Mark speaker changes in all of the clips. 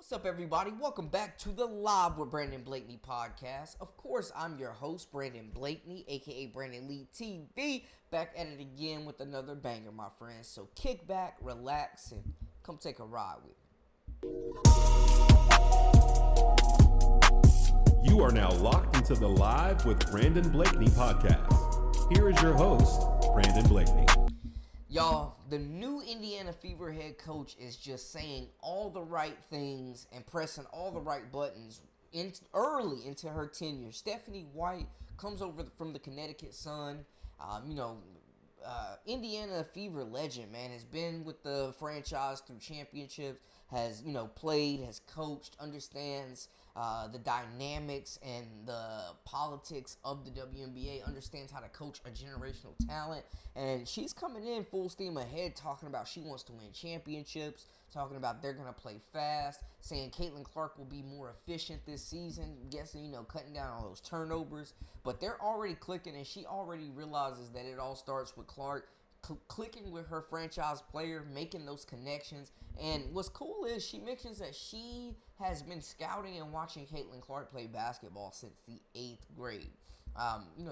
Speaker 1: What's up, everybody? Welcome back to the Live with Brandon Blakeney podcast. Of course, I'm your host, Brandon Blakeney, aka Brandon Lee TV, back at it again with another banger, my friends. So kick back, relax, and come take a ride with
Speaker 2: me. You are now locked into the Live with Brandon Blakeney podcast. Here is your host, Brandon Blakeney.
Speaker 1: Y'all, the new Indiana Fever head coach is just saying all the right things and pressing all the right buttons early into her tenure. Stephanie White comes over from the Connecticut Sun. Indiana Fever legend, man, has been with the franchise through championships, has, played, has coached, understands the dynamics and the politics of the WNBA, understands how to coach a generational talent, and she's coming in full steam ahead talking about she wants to win championships, talking about they're going to play fast, saying Caitlin Clark will be more efficient this season, guessing, cutting down all those turnovers, but they're already clicking, and she already realizes that it all starts with Clark clicking with her franchise player, making those connections. And what's cool is she mentions that she has been scouting and watching Caitlin Clark play basketball since the 8th grade.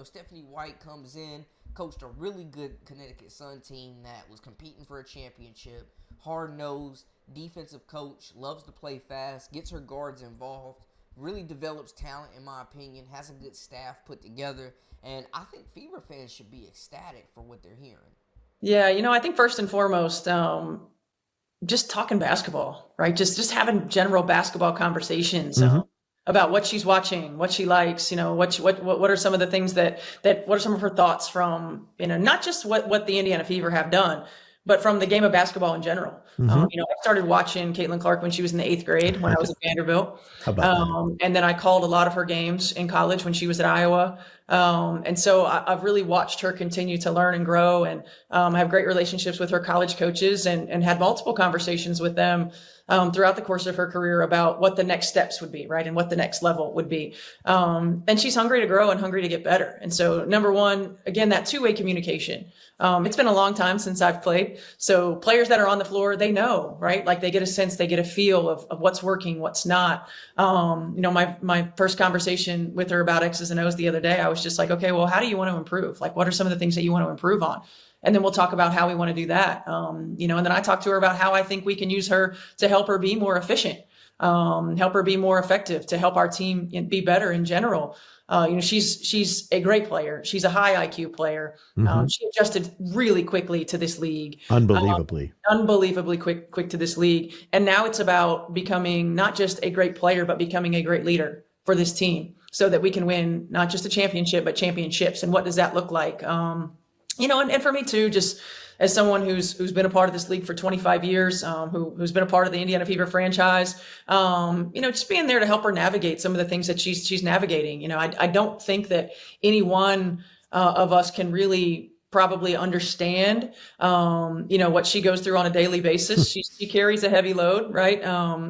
Speaker 1: Stephanie White comes in, coached a really good Connecticut Sun team that was competing for a championship, hard-nosed, defensive coach, loves to play fast, gets her guards involved, really develops talent, in my opinion, has a good staff put together, and I think Fever fans should be ecstatic for what they're hearing.
Speaker 3: Yeah, I think first and foremost, just talking basketball, right? Just having general basketball conversations about what she's watching, what she likes, what are some of the things that what are some of her thoughts from, not just what the Indiana Fever have done, but from the game of basketball in general. I started watching Caitlin Clark when she was in the 8th grade when I was at Vanderbilt. And then I called a lot of her games in college when she was at Iowa. And so I've really watched her continue to learn and grow, and have great relationships with her college coaches and had multiple conversations with them throughout the course of her career about what the next steps would be, right? And what the next level would be. And she's hungry to grow and hungry to get better. And so number one, again, that two-way communication. It's been a long time since I've played. So players that are on the floor, they know, right? Like they get a sense, they get a feel of what's working, what's not. My first conversation with her about X's and O's the other day, I was just like, okay, well, how do you want to improve? Like, what are some of the things that you want to improve on? And then we'll talk about how we want to do that. And then I talked to her about how I think we can use her to help her be more efficient, help her be more effective, to help our team be better in general. She's a great player. She's a high IQ player. She adjusted really quickly to this league.
Speaker 4: Unbelievably
Speaker 3: quick to this league. And now it's about becoming not just a great player, but becoming a great leader for this team so that we can win not just a championship, but championships. And what does that look like? And for me too, just as someone who's been a part of this league for 25 years, who's been a part of the Indiana Fever franchise, just being there to help her navigate some of the things that she's navigating. I don't think that any one of us can really probably understand, what she goes through on a daily basis. She carries a heavy load, right?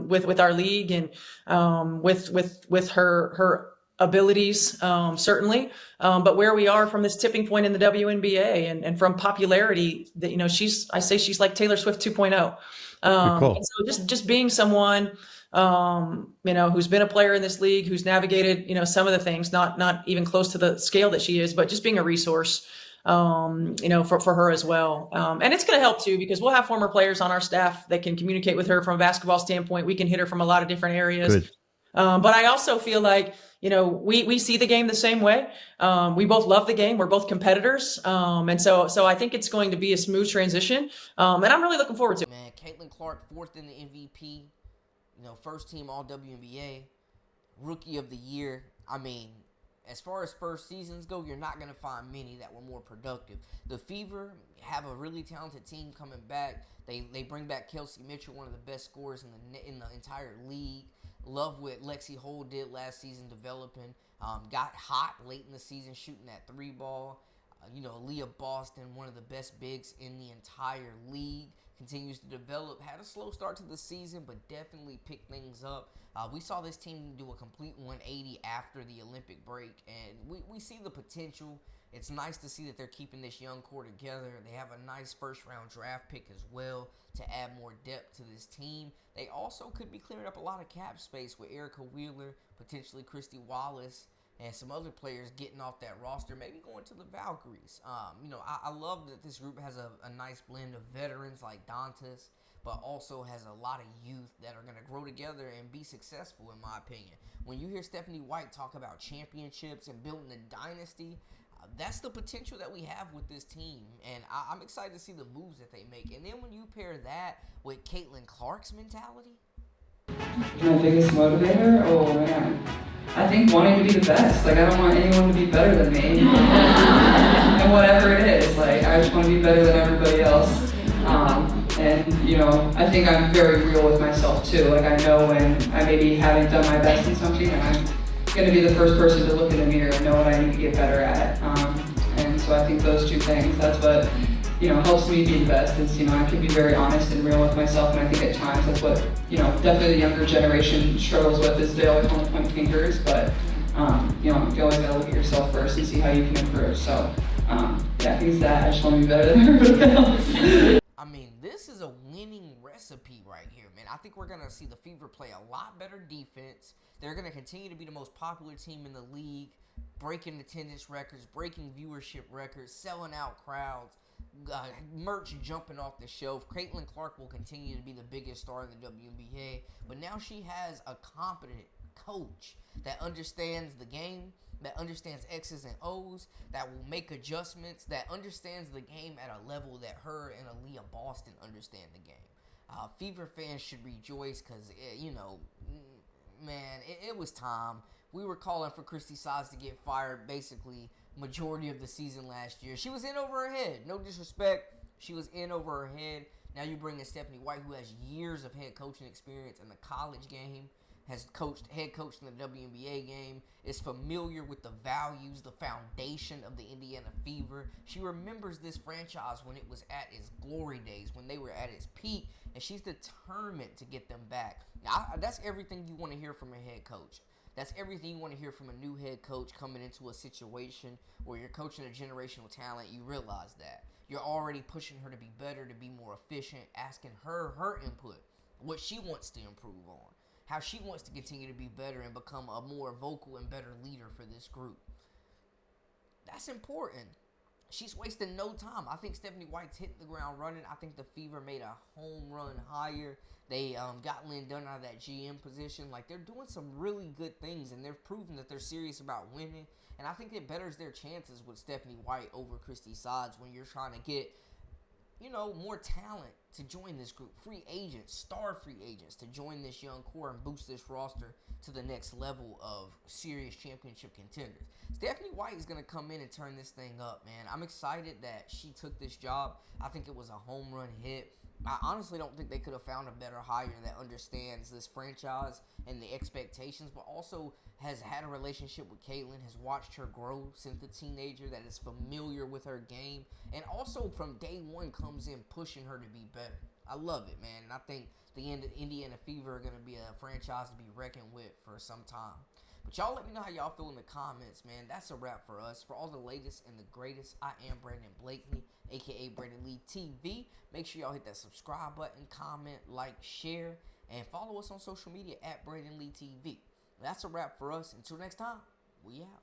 Speaker 3: With our league and with her abilities, certainly. But where we are from this tipping point in the WNBA and from popularity, that, she's like Taylor Swift 2.0.
Speaker 4: Cool.
Speaker 3: And so just being someone, who's been a player in this league, who's navigated, some of the things, not even close to the scale that she is, but just being a resource, for her as well. And it's going to help too, because we'll have former players on our staff that can communicate with her from a basketball standpoint. We can hit her from a lot of different areas.
Speaker 4: Good.
Speaker 3: But I also feel like, we see the game the same way. We both love the game. We're both competitors. And so I think it's going to be a smooth transition. And I'm really looking forward to it.
Speaker 1: Man, Caitlin Clark, 4th in the MVP, first team all WNBA, rookie of the year. I mean, as far as first seasons go, you're not going to find many that were more productive. The Fever have a really talented team coming back. They bring back Kelsey Mitchell, one of the best scorers in the entire league. Love what Lexi Hole did last season developing. Got hot late in the season shooting that 3 ball. Leah Boston, one of the best bigs in the entire league. continues to develop. Had a slow start to the season, but definitely picked things up. We saw this team do a complete 180 after the Olympic break, and we see the potential. It's nice to see that they're keeping this young core together. They have a nice first-round draft pick as well to add more depth to this team. They also could be clearing up a lot of cap space with Erica Wheeler, potentially Christy Wallace, and some other players getting off that roster, maybe going to the Valkyries. I love that this group has a nice blend of veterans like Dantas, but also has a lot of youth that are going to grow together and be successful, in my opinion. When you hear Stephanie White talk about championships and building a dynasty, that's the potential that we have with this team, and I'm excited to see the moves that they make. And then when you pair that with Caitlin Clark's mentality,
Speaker 4: my biggest motivator, oh man, I think wanting to be the best. Like, I don't want anyone to be better than me, and whatever it is, like, I just want to be better than everybody else. I think I'm very real with myself too. Like, I know when I maybe haven't done my best in something, and I'm going to be the first person to look in the mirror and know what I need to get better at. And so I think those two things, that's what, helps me be the best is, I can be very honest and real with myself, and I think at times that's what, definitely the younger generation struggles with is they always want to point fingers, but, you always got to look at yourself first and see how you can improve. So, I think it's that. I just want to be better than everybody else.
Speaker 1: I mean, this is a winning recipe right here, man. I think we're going to see the Fever play a lot better defense. They're going to continue to be the most popular team in the league, breaking attendance records, breaking viewership records, selling out crowds, merch jumping off the shelf. Caitlin Clark will continue to be the biggest star in the WNBA, but now she has a competent coach that understands the game, that understands X's and O's, that will make adjustments, that understands the game at a level that her and Aaliyah Boston understand the game. Fever fans should rejoice because, man, it was time. We were calling for Christy Sods to get fired basically majority of the season last year. She was in over her head. No disrespect. She was in over her head. Now you bring in Stephanie White, who has years of head coaching experience in the college game, has head coached in the WNBA game, is familiar with the values, the foundation of the Indiana Fever. She remembers this franchise when it was at its glory days, when they were at its peak, and she's determined to get them back. Now, that's everything you want to hear from a head coach. That's everything you want to hear from a new head coach coming into a situation where you're coaching a generational talent. You realize that. You're already pushing her to be better, to be more efficient, asking her input, what she wants to improve on, how she wants to continue to be better and become a more vocal and better leader for this group. That's important. She's wasting no time. I think Stephanie White's hitting the ground running. I think the Fever made a home run hire. They got Lynn Dunn out of that GM position. Like, they're doing some really good things, and they're proving that they're serious about winning. And I think it betters their chances with Stephanie White over Christy Sods when you're trying to get, more talent to join this group. Free agents, star free agents to join this young core and boost this roster to the next level of serious championship contenders. Stephanie White is going to come in and turn this thing up, man. I'm excited that she took this job. I think it was a home run hit. I honestly don't think they could have found a better hire that understands this franchise and the expectations, but also has had a relationship with Caitlin, has watched her grow since a teenager, that is familiar with her game, and also from day one comes in pushing her to be better. I love it, man, and I think the Indiana Fever are going to be a franchise to be reckoned with for some time. But y'all let me know how y'all feel in the comments, man. That's a wrap for us. For all the latest and the greatest, I am Brandon Blakeney, a.k.a. Brandon Lee TV. Make sure y'all hit that subscribe button, comment, like, share, and follow us on social media at Brandon Lee TV. That's a wrap for us. Until next time, we out.